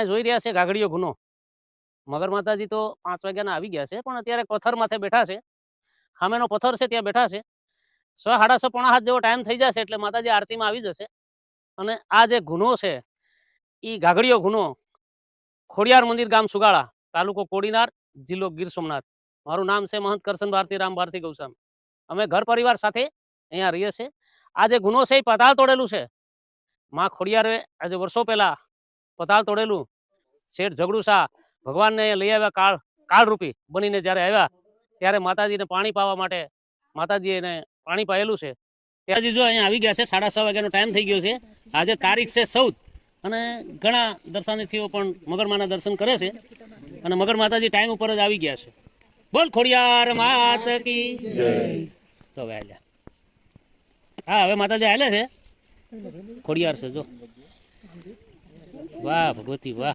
જોઈ રહ્યા છે ગાગડીયો ગુનો. મગર માતાજી તો 5 વાગ્યાના આવી ગયા છે, પણ અત્યારે પથ્થર માથે બેઠા છે. સામેનો પથ્થર છે ત્યાં બેઠા છે. 6, સાડા 6, પોણા 7 જેવો ટાઈમ થઈ જશે એટલે માતાજી આરતીમાં આવી જશે. અને આ જે ગુનો છે એ ગાગડીયો ગુનો ખોડિયાર મંદિર, ગામ સુગાળા, તાલુકો કોડીનાર, જિલ્લો ગીર સોમનાથ. મારું નામ છે મહંત કરશન ભારતી રામ ભારતી ગૌસ્વામી. અમે ઘર પરિવાર સાથે અહીંયા રહીએ છીએ. આ જે ગુનો છે એ પતાળ તોડેલું છે. માં ખોડિયારે આજે વર્ષો પહેલા પતાળ તોડેલું. શેઠ ઝઘડુ શાહ ભગવાનને લઈ આવ્યા, કાળરૂપી બનીને જ્યારે આવ્યા ત્યારે માતાજીને પાણી પાવા માટે માતાજી એને પાણી પાયેલું છે. ત્યાંથી જો અહીંયા આવી ગયા છે. 6:30 વાગ્યાનો ટાઈમ થઈ ગયો છે. આજે તારીખ છે 14 અને ઘણા દર્શનાર્થીઓ પણ મગરમાના દર્શન કરે છે અને મગર માતાજી ટાઈમ ઉપર જ આવી ગયા છે. બોલ ખોડિયાર માત કી જય. તો હવે આલ્યા, હા હવે માતાજી આલે છે. ખોડિયાર છે જો. વાહ ભગવતી વાહ.